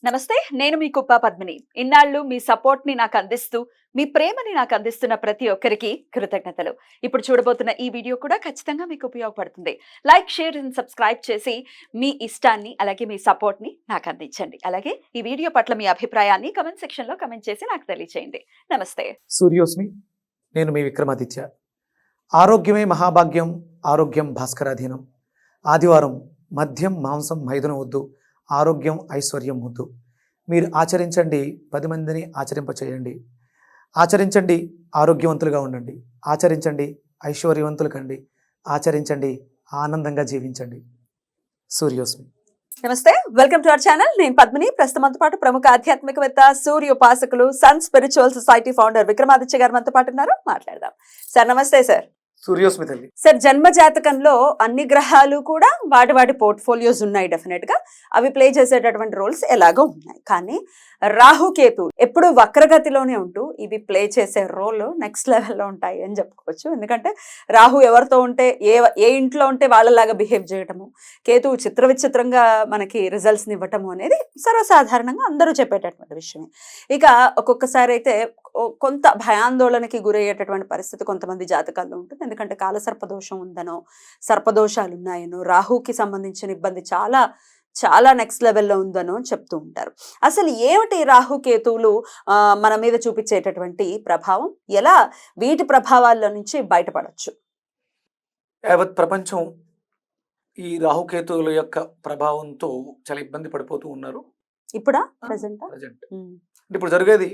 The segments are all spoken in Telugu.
నమస్తే. నేను మీ కుప్ప పద్మిని. ఇన్నాళ్ళు మీ సపోర్ట్‌ని నాకందిస్తూ, మీ ప్రేమని నాకందిస్తున్న ప్రతి ఒక్కరికి కృతజ్ఞతలు. ఇప్పుడు చూడబోతున్న ఈ వీడియో కూడా ఖచ్చితంగా మీకు ఉపయోగపడుతుంది. లైక్, షేర్ అండ్ సబ్స్క్రైబ్ చేసి మీ ఇష్టాన్ని, అలాగే మీ సపోర్ట్‌ని నాకందించండి. అలాగే ఈ వీడియో పట్ల మీ అభిప్రాయాన్ని కామెంట్ సెక్షన్‌లో కామెంట్ చేసి నాకు తెలియజేయండి. నమస్తే. సూర్యోస్మి. నేను మీ విక్రమాదిత్య. ఆరోగ్యమే మహాభాగ్యం, ఆరోగ్యం భాస్కరాధీనం. ఆదివారం మద్యం మాంసం మైదనం వద్దు, ఆరోగ్యం ఐశ్వర్యం వద్దు. మీరు ఆచరించండి, 10 మందిని ఆచరింపచేయండి. ఆచరించండి, ఆరోగ్యవంతులుగా ఉండండి. ఆచరించండి, ఐశ్వర్యవంతులు కండి. ఆచరించండి, ఆనందంగా జీవించండి. సూర్యోస్మి. నమస్తే. Welcome to our channel. నేను పద్మిని. ప్రస్తుతంతో పాటు ప్రముఖ ఆధ్యాత్మికవేత్త, సూర్య ఉపాసకులు, sun spiritual society founder Vikramaditya గారు మనతో పాటు ఉన్నారు. మాట్లాడదాం. సార్ నమస్తే. సార్ సూర్యోస్మి తల్లి. సార్, జన్మ జాతకంలో అన్ని గ్రహాలు కూడా వాటి పోర్ట్ఫోలియోస్ ఉన్నాయి. డెఫినెట్ గా అవి ప్లే చేసేటటువంటి రోల్స్ ఎలాగో ఉన్నాయి. కానీ రాహుకేతు ఎప్పుడు వక్రగతిలోనే ఉంటూ ఇవి ప్లే చేసే రోల్ నెక్స్ట్ లెవెల్లో ఉంటాయి అని చెప్పుకోవచ్చు. ఎందుకంటే రాహు ఎవరితో ఉంటే ఏ ఇంట్లో ఉంటే వాళ్ళలాగా బిహేవ్ చేయటము, కేతు విచిత్రంగా మనకి రిజల్ట్స్ని ఇవ్వటము అనేది సర్వసాధారణంగా అందరూ చెప్పేటటువంటి విషయమే. ఇక ఒక్కొక్కసారి అయితే కొంత భయాందోళనకి గురయ్యేటటువంటి పరిస్థితి కొంతమంది జాతకాల్లో ఉంటుంది. ఎందుకంటే కాలసర్పదోషం ఉందనో, సర్పదోషాలు ఉన్నాయనో, రాహుకి సంబంధించిన ఇబ్బంది చాలా చాలా నెక్స్ట్ లెవెల్లో ఉందనో చెప్తూ ఉంటారు. అసలు ఏమిటి రాహుకేతువులు మన మీద చూపించేటటువంటి ప్రభావం, ఎలా వీటి ప్రభావాల్లో నుంచి బయటపడచ్చు? యావత్ ప్రపంచం ఈ రాహుకేతువుల యొక్క ప్రభావంతో చాలా ఇబ్బంది పడిపోతూ ఉన్నారు. ఇప్పుడా ప్రజెంట్ అంటే ఇప్పుడు జరిగేది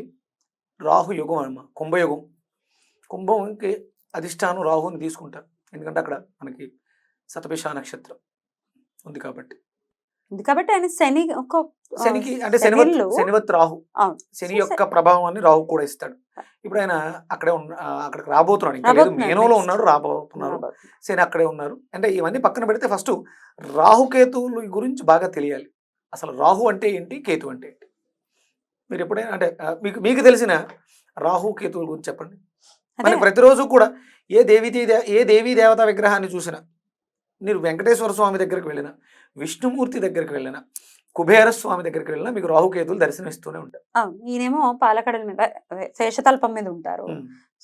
రాహు యుగం అమ్మ, కుంభయుగం. కుంభంకి అధిష్టానం రాహుని తీసుకుంటారు. ఎందుకంటే అక్కడ మనకి శతభిష నక్షత్రం ఉంది కాబట్టి ఆయన శనికి అంటే శనివత్ రాహు, శని యొక్క ప్రభావాన్ని రాహు కూడా ఇస్తాడు. ఇప్పుడు ఆయన అక్కడికి రాబోతున్నాడు. ఇంకా లేదు, మేనంలో ఉన్నాడు, రాబోతున్నారు. శని అక్కడే ఉన్నారు. అంటే ఇవన్నీ పక్కన పెడితే ఫస్ట్ రాహుకేతువుల గురించి బాగా తెలియాలి. అసలు రాహు అంటే ఏంటి, కేతు అంటే ఏంటి? మీరు ఎప్పుడైనా అంటే మీకు తెలిసిన రాహు కేతువుల గురించి చెప్పండి. మనకి ప్రతిరోజు కూడా ఏ దేవీ దేవతా విగ్రహాన్ని చూసినా, మీరు వెంకటేశ్వర స్వామి దగ్గరికి వెళ్ళినా, విష్ణుమూర్తి దగ్గరికి వెళ్ళినా, కుబేర స్వామి దగ్గరికి వెళ్ళినా మీకు రాహుకేతువులు దర్శనమిస్తూనే ఉంటారు. ఈయనేమో పాలకడల మీద శేషతల్పం మీద ఉంటారు,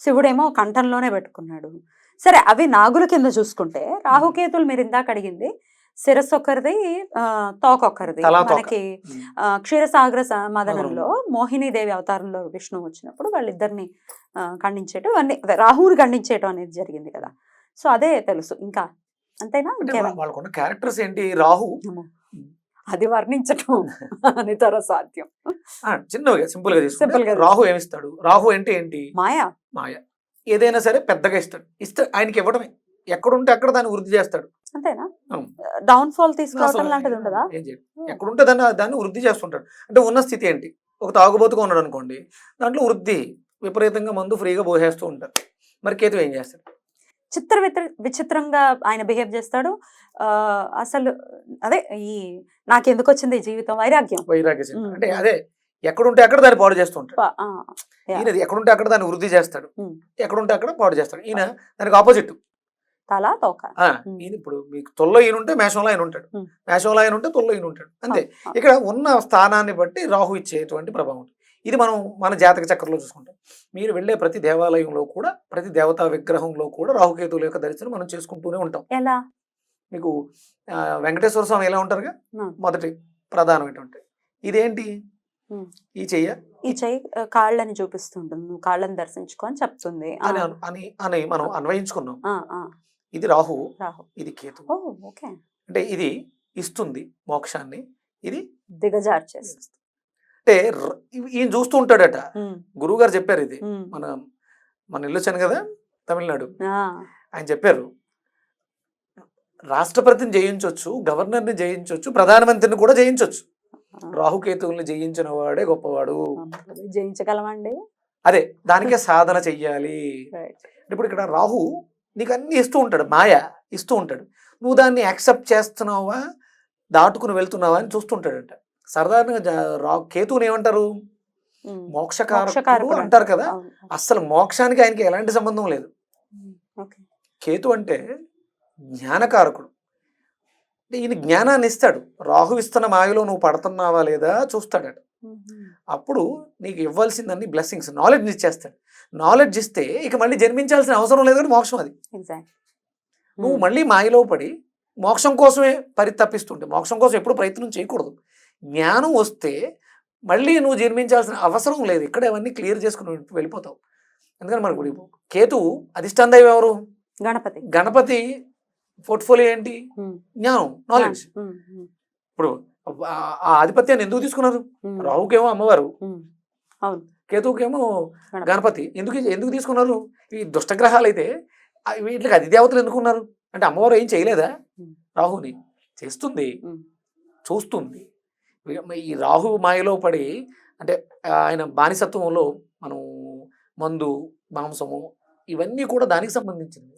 శివుడేమో కంఠంలోనే పెట్టుకున్నాడు. సరే, అవి నాగుల కింద చూసుకుంటే రాహుకేతువులు మీరు ఇందాక అడిగింది శిరస్సు ఒకరిది, తోకొక్కరిది. మనకి క్షీరసాగర మదనంలో మోహినీదేవి అవతారంలో విష్ణువు వచ్చినప్పుడు వాళ్ళిద్దరిని ఖండించేయటం, అన్ని రాహుని ఖండించేయటం అనేది జరిగింది కదా. సో అదే తెలుసు. ఇంకా అంతేనా? వాళ్ళకున్న క్యారెక్టర్స్ ఏంటి? రాహు అది వర్ణించటం అనితర సాధ్యం. చిన్నగా సింపుల్ గా రాహు ఏమిస్తాడు? రాహు అంటే ఏంటి? మాయా. ఏదైనా సరే పెద్దగా ఇస్తాడు. ఆయనకి ఇవ్వడమే. ఎక్కడుంటే అక్కడ దాన్ని వృద్ధి చేస్తాడు. అంతేనా? డౌన్ ఫాల్ తీసుకోవడం లాంటిది ఉండదా? ఎక్కడుంటే దాన్ని వృద్ధి చేస్తుంటాడు. అంటే ఉన్న స్థితి ఏంటి? ఒక తాగుబోతుగా ఉన్నాడు అనుకోండి, దాంట్లో వృద్ధి విపరీతంగా మందు ఫ్రీగా పోసేస్తూ ఉంటారు. మరి కేతు ఏం చేస్తాడు? విచిత్రంగా ఆయన బిహేవ్ చేస్తాడు. అసలు అదే ఈ నాకెందుకు వచ్చింది ఈ జీవితం, వైరాగ్యం. అంటే అదే ఎక్కడుంటే అక్కడ దాన్ని పాడు చేస్తూ ఉంటాడు. ఈయన ఎక్కడుంటే అక్కడ దాన్ని వృద్ధి చేస్తాడు, ఎక్కడుంటే అక్కడ పాడు చేస్తాడు. ఈయన దానికి ఆపోజిట్. తల తోక. ఈయన ఇప్పుడు మీకు తొల్లో ఈయన ఉంటే మేషంలో ఆయన ఉంటాడు, మేషంలో ఆయన ఉంటే తొల్లో ఈయన ఉంటాడు. అంతే. ఇక్కడ ఉన్న స్థానాన్ని బట్టి రాహు ఇచ్చేటువంటి ప్రభావం. ఇది మనం మన జాతక చక్రంలో చూసుకుంటాం. మీరు వెళ్ళే ప్రతి దేవాలయంలో కూడా, ప్రతి దేవతా విగ్రహంలో కూడా రాహుకేతువుల యొక్క దర్శనం మనం చేసుకుంటూనే ఉంటాం. ఎలా? మీకు వెంకటేశ్వర స్వామి ఎలా ఉంటారుగా, మొదటి ప్రధానమైనటువంటి ఇదేంటి? ఈ చెయ్యి కాళ్ళని చూపిస్తుంటుంది, నువ్వు కాళ్ళని దర్శించుకో అని చెప్తుంది అని మనం అన్వయించుకున్నాం. ఇది రాహు, ఇది కేతు. అంటే ఇది ఇస్తుంది మోక్షాన్ని, ఇది దిగజార్చేస్తుంది. అంటే ఈయన చూస్తూ ఉంటాడట. గురువు గారు చెప్పారు ఇది. మన ఇల్లు వచ్చాను కదా తమిళనాడు, ఆయన చెప్పారు రాష్ట్రపతిని జయించవచ్చు, గవర్నర్ని జయించవచ్చు, ప్రధానమంత్రిని కూడా జయించవచ్చు. రాహుకేతువుల్ని జయించిన వాడే గొప్పవాడు. జయించగలమండి. అదే దానికే సాధన చెయ్యాలి. ఇప్పుడు ఇక్కడ రాహు నీకు అన్ని ఇస్తూ ఉంటాడు, మాయ ఇస్తూ ఉంటాడు. నువ్వు దాన్ని యాక్సెప్ట్ చేస్తున్నావా, దాటుకుని వెళ్తున్నావా అని చూస్తుంటాడంట. సాధారణంగా కేతువుని ఏమంటారు? మోక్షకారకుడు అంటారు కదా. అసలు మోక్షానికి ఆయనకి ఎలాంటి సంబంధం లేదు. కేతు అంటే జ్ఞానకారకుడు. అంటే ఈయన జ్ఞానాన్ని ఇస్తాడు. రాహు ఇస్తున్న మాయలో నువ్వు పడుతున్నావా లేదా చూస్తాడట. అప్పుడు నీకు ఇవ్వాల్సిందన్ని బ్లెస్సింగ్స్, నాలెడ్జ్ ఇచ్చేస్తాడు. నాలెడ్జ్ ఇస్తే ఇక మళ్ళీ జన్మించాల్సిన అవసరం లేదు, కానీ మోక్షం అది. నువ్వు మళ్ళీ మాయలో పడి మోక్షం కోసమే పరితపిస్తుంటే, మోక్షం కోసం ఎప్పుడు ప్రయత్నం చేయకూడదు. జ్ఞానం వస్తే మళ్ళీ నువ్వు జన్మించాల్సిన అవసరం లేదు. ఇక్కడ అవన్నీ క్లియర్ చేసుకుని వెళ్ళిపోతావు. ఎందుకంటే మనకు ఇప్పుడు కేతువు అధిష్టాన దైవం ఎవరు? గణపతి. గణపతి పోర్ట్ఫోలియో ఏంటి? జ్ఞానం, నాలెడ్జ్. ఇప్పుడు ఆ ఆధిపత్యాన్ని ఎందుకు తీసుకున్నారు? రాహుకేమో అమ్మవారు, కేతువుకేమో గణపతి. ఎందుకు తీసుకున్నారు? ఈ దుష్టగ్రహాలు అయితే వీటికి అధిదేవతలు ఎందుకున్నారు అంటే అమ్మవారు ఏం చేయలేదా? రాహుని చేస్తుంది, చూస్తుంది. ఈ రాహు మాయలో పడి అంటే ఆయన బానిసత్వంలో మనం మందు, మాంసము ఇవన్నీ కూడా దానికి సంబంధించింది.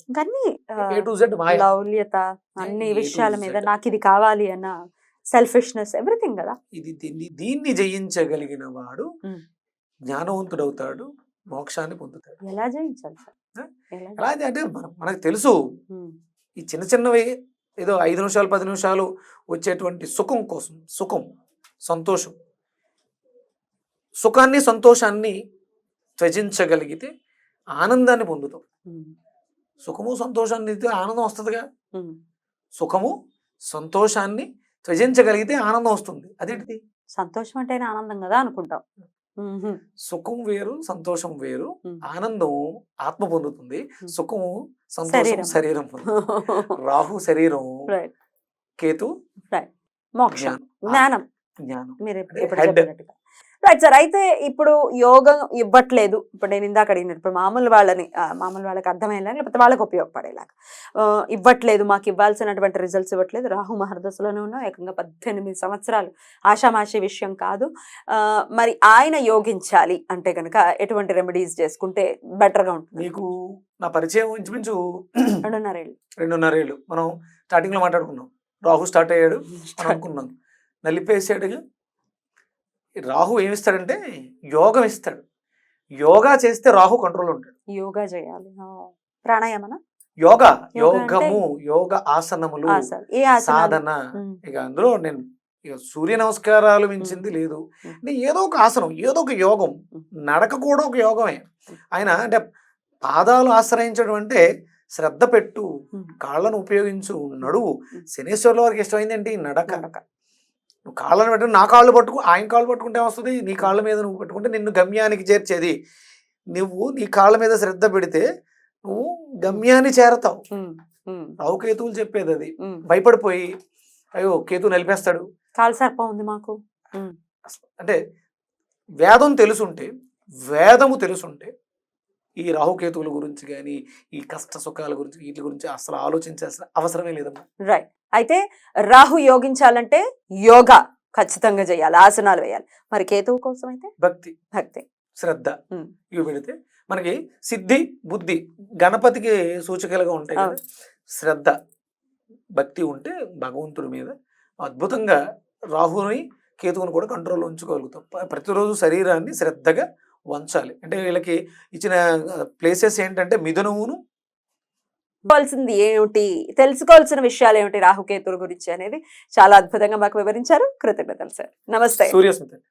లౌల్యత అన్ని విషయాల మీద నాకు ఇది కావాలి అన్న సెల్ఫిష్నెస్, ఎవ్రీథింగ్ కదా. దీన్ని జయించగలిగిన వాడు జ్ఞానవంతుడవుతాడు, మోక్షాన్ని పొందుతాడు. ఎలా జయించాలి సార్? ఎలా అంటే మనకు తెలుసు, ఈ చిన్న చిన్నవి ఏదో 5 నిమిషాలు 10 నిమిషాలు వచ్చేటువంటి సుఖం కోసం, సుఖం, సంతోషం, సుఖాన్ని సంతోషాన్ని త్యజించగలిగితే ఆనందాన్ని పొందుతాం. సుఖము సంతోషాన్ని ఇస్తే ఆనందం వస్తుందిగా. సుఖము సంతోషాన్ని త్యజించగలిగితే ఆనందం వస్తుంది. అదేంటిది? సంతోషం అంటే ఆనందం కదా అనుకుంటాం. సుఖం వేరు, సంతోషం వేరు. ఆనందం ఆత్మ పొందుతుంది, సుఖము సంతోషం శరీరం పొందుతుంది. రాహు శరీరం, కేతు మోక్షం, జ్ఞానం. జ్ఞానం మీరు రైట్ సార్. అయితే ఇప్పుడు యోగం ఇవ్వట్లేదు, ఇప్పుడు నేను ఇందాక అడిగినట్టు ఇప్పుడు మామూలు వాళ్ళకి అర్థమయ్యేలాగా, లేకపోతే వాళ్ళకి ఉపయోగపడేలాగా ఇవ్వట్లేదు, మాకు ఇవ్వాల్సినటువంటి రిజల్ట్స్ ఇవ్వట్లేదు, రాహు మహర్దశలోనే ఉన్నాం, ఏకంగా 18 సంవత్సరాలు, ఆషామాషి విషయం కాదు. మరి ఆయన యోగించాలి అంటే కనుక ఎటువంటి రెమెడీస్ చేసుకుంటే బెటర్గా ఉంటుంది? మీకు నా పరిచయం ఇంచుమించు 2.5 ఏళ్ళు. మనం స్టార్టింగ్ లో మాట్లాడుకున్నాం. రాహు స్టార్ట్ అయ్యాడు అనుకున్నాం, నలిపేసాడుగా. రాహు ఏమిస్తాడంటే యోగం ఇస్తాడు. యోగా చేస్తే రాహు కంట్రోల్ ఉంటాడు. యోగా చేయాలి, ప్రాణాయామన, యోగము, యోగ ఆసనములు, సాధన. ఇక అందులో నేను ఇక సూర్య నమస్కారాలు మించింది లేదు. ఏదో ఒక ఆసనం, ఏదో ఒక యోగం. నడక కూడా ఒక యోగమే. ఆయన అంటే పాదాలు ఆశ్రయించడం అంటే శ్రద్ధ పెట్టు, కాళ్ళను ఉపయోగించు, నడువు. శనేశ్వర్ల వారికి ఇష్టమైంది ఏంటి? నడక. నువ్వు కాళ్ళను పెట్టు, నా కాళ్ళు పట్టుకు, ఆయన కాళ్ళు పట్టుకుంటే వస్తుంది. నీ కాళ్ళ మీద నువ్వు పెట్టుకుంటే నిన్ను గమ్యానికి చేర్చేది. నువ్వు నీ కాళ్ళ మీద శ్రద్ధ పెడితే నువ్వు గమ్యాన్ని చేరతావు. రాహుకేతువులు చెప్పేది అది. భయపడిపోయి అయ్యో కేతు నలిపేస్తాడు, కాలు సర్పం ఉంది మాకు అంటే వేదము తెలుసుంటే ఈ రాహుకేతువుల గురించి కానీ, ఈ కష్ట సుఖాల గురించి, వీటి గురించి అసలు ఆలోచించాల్సిన అవసరమే లేదమ్మా. రైట్. అయితే రాహు యోగించాలంటే యోగా ఖచ్చితంగా చేయాలి, ఆసనాలు వేయాలి. మరి కేతువు కోసం అయితే భక్తి, శ్రద్ధ ఇవి పెడితే మనకి సిద్ధి, బుద్ధి, గణపతికి సూచికలుగా ఉంటాయి కదా. శ్రద్ధ, భక్తి ఉంటే భగవంతుడి మీద అద్భుతంగా రాహుని, కేతువుని కూడా కంట్రోల్లో ఉంచుకోగలుగుతాం. ప్రతిరోజు శరీరాన్ని శ్రద్ధగా వంచాలి. అంటే వీళ్ళకి ఇచ్చిన ప్లేసెస్ ఏంటంటే మిథునమును. ఏమిటి, తెలుసుకోవాల్సిన విషయాలు ఏమిటి రాహుకేతువుల గురించి అనేది చాలా అద్భుతంగా మాకు వివరించారు. కృతజ్ఞతలు సార్. నమస్తే. సూర్యస్మిత.